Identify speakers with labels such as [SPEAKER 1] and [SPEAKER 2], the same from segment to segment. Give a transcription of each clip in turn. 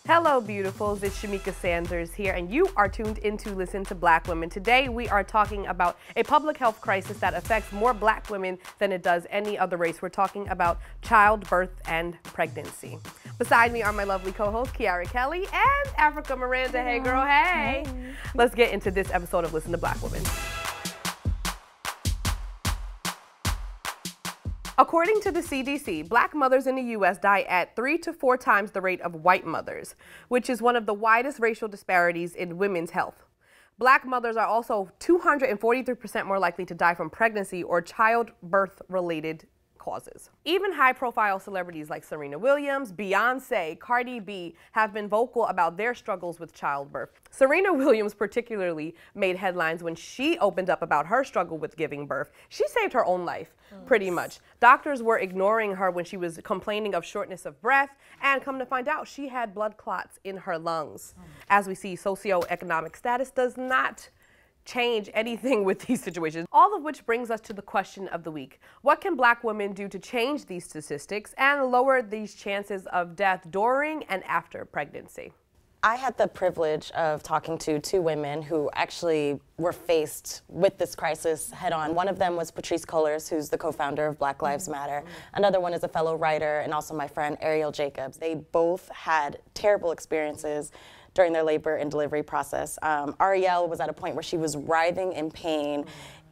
[SPEAKER 1] Hello, beautifuls. It's Shamika Sanders here, and you are tuned in to Listen to Black Women. Today, we are talking about a public health crisis that affects more black women than it does any other race. We're talking about childbirth and pregnancy. Beside me are my lovely co-hosts, Kiara Kelly and Africa Miranda. Hey, girl, hey. Let's get into this episode of Listen to Black Women. According to the CDC, black mothers in the U.S. die at 3 to 4 times the rate of white mothers, which is one of the widest racial disparities in women's health. Black mothers are also 243% more likely to die from pregnancy or childbirth-related causes. Even high-profile celebrities like Serena Williams, Beyonce, Cardi B have been vocal about their struggles with childbirth. Serena Williams particularly made headlines when she opened up about her struggle with giving birth. She saved her own life, pretty much. Doctors were ignoring her when she was complaining of shortness of breath, and come to find out, she had blood clots in her lungs. As we see, socioeconomic status does not change anything with these situations. All of which brings us to the question of the week. What can black women do to change these statistics and lower these chances of death during and after pregnancy?
[SPEAKER 2] I had the privilege of talking to 2 women who actually were faced with this crisis head on. One of them was Patrisse Cullors, who's the co-founder of Black Lives Matter. Another one is a fellow writer and also my friend Ariel Jacobs. They both had terrible experiences during their labor and delivery process. Ariel was at a point where she was writhing in pain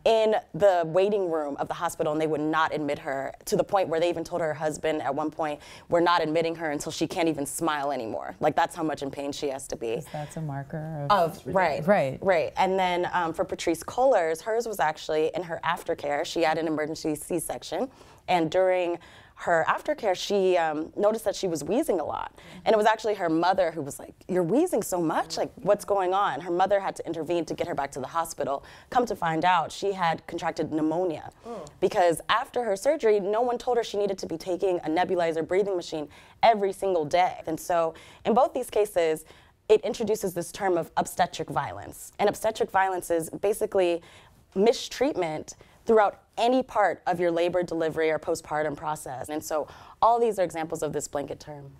[SPEAKER 2] in the waiting room of the hospital, and they would not admit her, to the point where they even told her husband at one point, we're not admitting her until she can't even smile anymore. Like, that's how much in pain she has to be.
[SPEAKER 3] That's a marker
[SPEAKER 2] of right.
[SPEAKER 3] Right.
[SPEAKER 2] And then for Patrisse Cullors, hers was actually in her aftercare. She had an emergency C-section, and during her aftercare, she noticed that she was wheezing a lot. And it was actually her mother who was like, you're wheezing so much, like what's going on? Her mother had to intervene to get her back to the hospital. Come to find out, she had contracted pneumonia. Because after her surgery, no one told her she needed to be taking a nebulizer breathing machine every single day. And so in both these cases, it introduces this term of obstetric violence. And obstetric violence is basically mistreatment throughout any part of your labor, delivery, or postpartum process. And so all these are examples of this blanket term.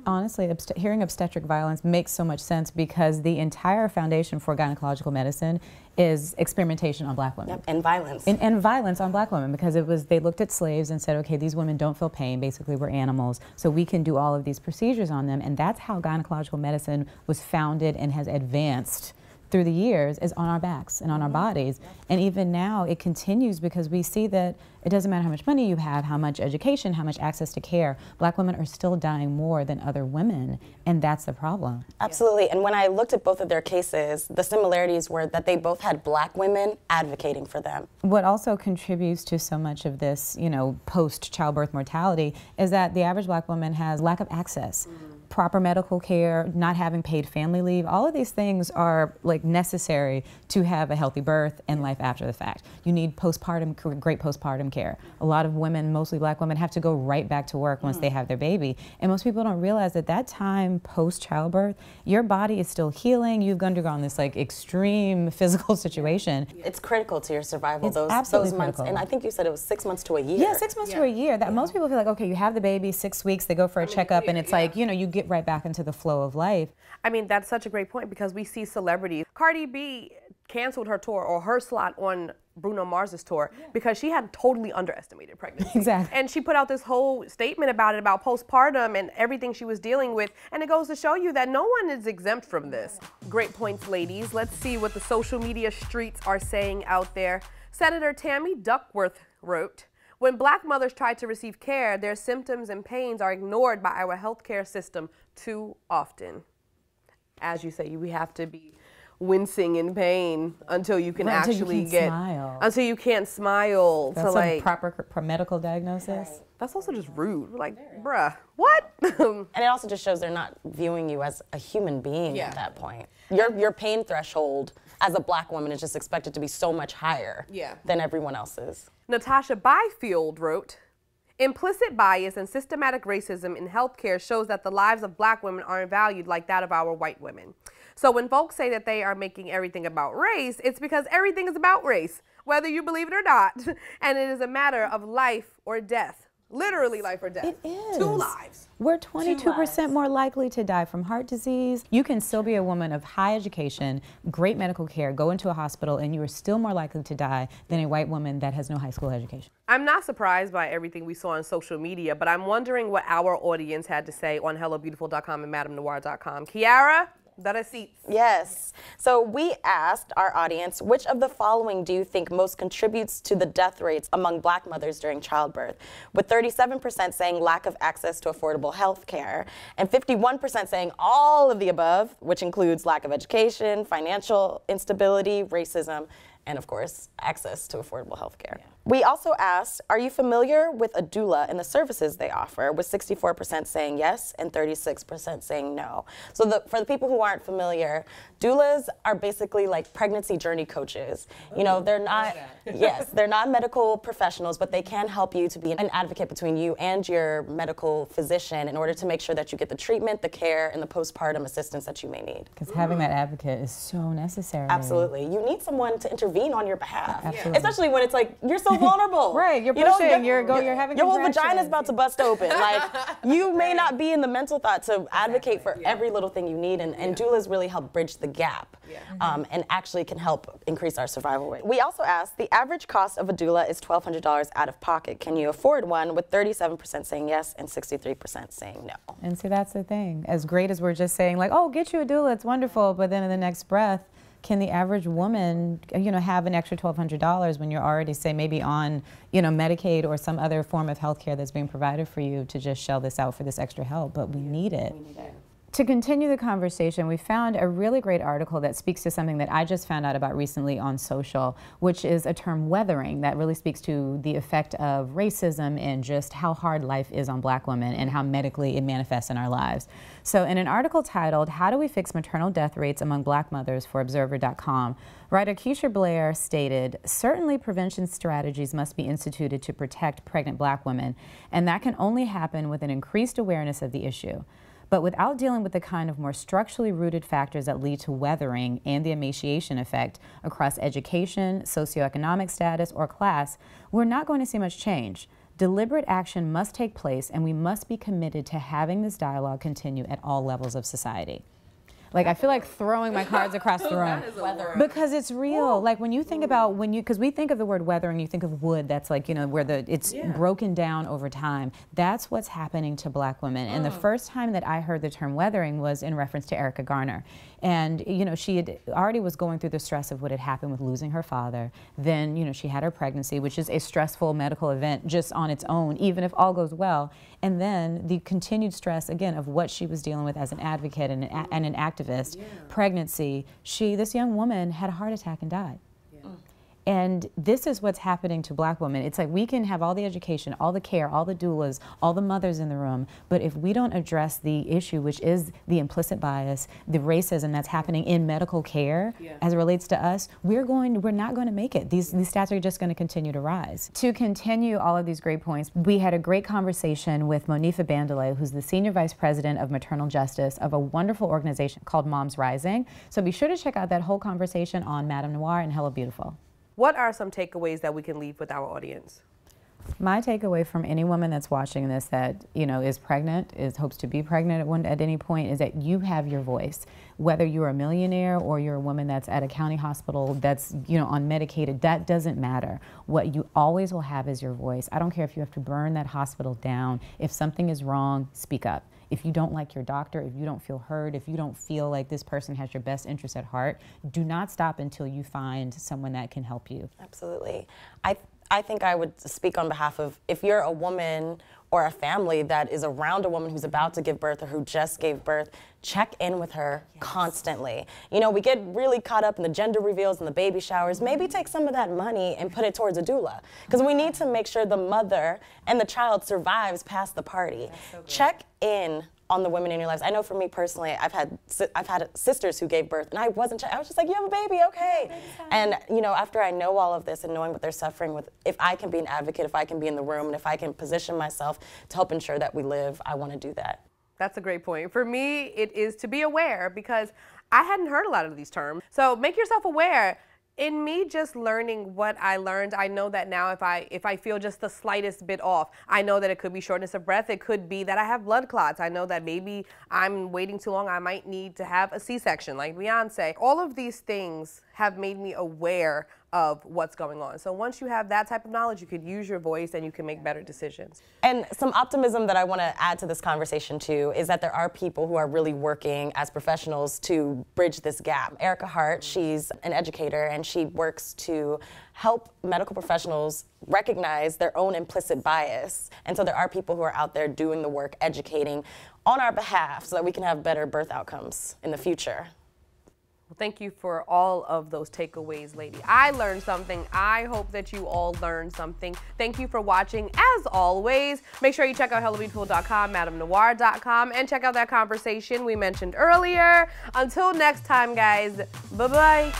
[SPEAKER 3] Honestly, hearing obstetric violence makes so much sense because the entire foundation for gynecological medicine is experimentation on black women.
[SPEAKER 2] Yep, and violence.
[SPEAKER 3] And violence on black women, because they looked at slaves and said, okay, these women don't feel pain, basically we're animals, so we can do all of these procedures on them. And that's how gynecological medicine was founded and has advanced through the years, is on our backs and on our bodies. And even now it continues because we see that it doesn't matter how much money you have, how much education, how much access to care, black women are still dying more than other women, and that's the problem.
[SPEAKER 2] Absolutely, and when I looked at both of their cases, the similarities were that they both had black women advocating for them.
[SPEAKER 3] What also contributes to so much of this, post-childbirth mortality is that the average black woman has lack of access. Proper medical care, not having paid family leave, all of these things are necessary to have a healthy birth and life after the fact. You need great postpartum care. A lot of women, mostly black women, have to go right back to work once they have their baby. And most people don't realize that that time post-childbirth, your body is still healing. You've undergone this extreme physical situation.
[SPEAKER 2] It's critical to your survival,
[SPEAKER 3] it's
[SPEAKER 2] those
[SPEAKER 3] absolutely
[SPEAKER 2] months.
[SPEAKER 3] Critical.
[SPEAKER 2] And I think you said it was 6 months to a year.
[SPEAKER 3] Yeah, 6 months to a year. That most people feel like, okay, you have the baby, 6 weeks, they go for a checkup, and it's you get right back into the flow of life.
[SPEAKER 1] I mean, that's such a great point because we see celebrities. Cardi B canceled her tour or her slot on Bruno Mars's tour because she had totally underestimated pregnancy.
[SPEAKER 3] Exactly.
[SPEAKER 1] And she put out this whole statement about postpartum and everything she was dealing with. And it goes to show you that no one is exempt from this. Great points, ladies. Let's see what the social media streets are saying out there. Senator Tammy Duckworth wrote, when black mothers try to receive care, their symptoms and pains are ignored by our healthcare system too often. As you say, we have to be wincing in pain until you can actually
[SPEAKER 3] smile.
[SPEAKER 1] Until you can't smile.
[SPEAKER 3] That's a proper medical diagnosis.
[SPEAKER 1] Right. That's also just rude. Bruh, what?
[SPEAKER 2] And it also just shows they're not viewing you as a human being at that point. Your pain threshold as a black woman is just expected to be so much higher than everyone else's.
[SPEAKER 1] Natasha Byfield wrote, implicit bias and systematic racism in healthcare shows that the lives of black women aren't valued like that of our white women. So when folks say that they are making everything about race, it's because everything is about race, whether you believe it or not. And it is a matter of life or death Literally life or death.
[SPEAKER 3] It is.
[SPEAKER 1] 2 lives.
[SPEAKER 3] We're 22% more likely to die from heart disease. You can still be a woman of high education, great medical care, go into a hospital, and you are still more likely to die than a white woman that has no high school education.
[SPEAKER 1] I'm not surprised by everything we saw on social media, but I'm wondering what our audience had to say on hellobeautiful.com and MadameNoire.com. Kiara?
[SPEAKER 2] Yes. So we asked our audience, which of the following do you think most contributes to the death rates among Black mothers during childbirth? With 37% saying lack of access to affordable health care, and 51% saying all of the above, which includes lack of education, financial instability, racism, and of course, access to affordable health care. Yeah. We also asked, are you familiar with a doula and the services they offer, with 64% saying yes and 36% saying no. So for the people who aren't familiar, doulas are basically like pregnancy journey coaches. You know, they're not, yes, they're not medical professionals, but they can help you to be an advocate between you and your medical physician in order to make sure that you get the treatment, the care, and the postpartum assistance that you may need.
[SPEAKER 3] Because having that advocate is so necessary.
[SPEAKER 2] Absolutely. You need someone to intervene on your behalf.
[SPEAKER 3] Absolutely.
[SPEAKER 2] Especially when it's like, you're so vulnerable.
[SPEAKER 3] Right, you're pushing, you're having
[SPEAKER 2] your whole vagina's about to bust open. Like, you may not be in the mental thought to advocate for every little thing you need, and doulas really help bridge the gap and actually can help increase our survival rate. We also asked, the average cost of a doula is $1,200 out of pocket. Can you afford one? With 37% saying yes and 63% saying no.
[SPEAKER 3] And see, that's the thing. As great as we're just saying, like, oh, get you a doula, it's wonderful, but then in the next breath, can the average woman, have an extra $1,200 when you're already, say, maybe on, Medicaid or some other form of health care that's being provided for you to just shell this out for this extra help? But we need it. To continue the conversation, we found a really great article that speaks to something that I just found out about recently on social, which is a term weathering that really speaks to the effect of racism and just how hard life is on Black women and how medically it manifests in our lives. So in an article titled, How Do We Fix Maternal Death Rates Among Black Mothers for Observer.com, writer Keisha Blair stated, certainly prevention strategies must be instituted to protect pregnant Black women, and that can only happen with an increased awareness of the issue. But without dealing with the kind of more structurally rooted factors that lead to weathering and the emaciation effect across education, socioeconomic status, or class, we're not going to see much change. Deliberate action must take place, and we must be committed to having this dialogue continue at all levels of society. Like, I feel like throwing my cards across the room because it's real. Like, when you think about, because we think of the word weathering, you think of wood that's like, where it's broken down over time. That's what's happening to Black women. And the first time that I heard the term weathering was in reference to Erica Garner. And, she had already was going through the stress of what had happened with losing her father. Then, she had her pregnancy, which is a stressful medical event just on its own, even if all goes well. And then the continued stress, again, of what she was dealing with as an advocate and an activist, pregnancy. This young woman had a heart attack and died. And this is what's happening to Black women. It's like we can have all the education, all the care, all the doulas, all the mothers in the room, but if we don't address the issue, which is the implicit bias, the racism that's happening in medical care as it relates to us, we're not going to make it. These stats are just going to continue to rise. To continue all of these great points, we had a great conversation with Monifa Bandele, who's the Senior Vice President of Maternal Justice of a wonderful organization called Moms Rising. So be sure to check out that whole conversation on Madame Noire and Hello Beautiful.
[SPEAKER 1] What are some takeaways that we can leave with our audience?
[SPEAKER 3] My takeaway from any woman that's watching this that, is pregnant, hopes to be pregnant at any point, is that you have your voice. Whether you're a millionaire or you're a woman that's at a county hospital that's, on medicated, that doesn't matter. What you always will have is your voice. I don't care if you have to burn that hospital down. If something is wrong, speak up. If you don't like your doctor, if you don't feel heard, if you don't feel like this person has your best interest at heart, do not stop until you find someone that can help you.
[SPEAKER 2] Absolutely. I think I would speak on behalf of, if you're a woman or a family that is around a woman who's about to give birth or who just gave birth, check in with her constantly. We get really caught up in the gender reveals and the baby showers. Maybe take some of that money and put it towards a doula, because we need to make sure the mother and the child survives past the party. So check in on the women in your lives. I know for me personally, I've had sisters who gave birth, and I was just like, you have a baby, okay. And after I know all of this and knowing what they're suffering with, if I can be an advocate, if I can be in the room, and if I can position myself to help ensure that we live, I want to do that.
[SPEAKER 1] That's a great point. For me, it is to be aware, because I hadn't heard a lot of these terms. So make yourself aware. In me just learning what I learned, I know that now if I feel just the slightest bit off, I know that it could be shortness of breath. It could be that I have blood clots. I know that maybe I'm waiting too long. I might need to have a C-section like Beyonce. All of these things have made me aware of what's going on. So once you have that type of knowledge, you could use your voice and you can make better decisions.
[SPEAKER 2] And some optimism that I want to add to this conversation too is that there are people who are really working as professionals to bridge this gap. Erica Hart, she's an educator and she works to help medical professionals recognize their own implicit bias. And so there are people who are out there doing the work, educating on our behalf so that we can have better birth outcomes in the future.
[SPEAKER 1] Well, thank you for all of those takeaways, lady. I learned something. I hope that you all learned something. Thank you for watching. As always, make sure you check out HelloBeautiful.com, MadameNoire.com, and check out that conversation we mentioned earlier. Until next time, guys, bye-bye.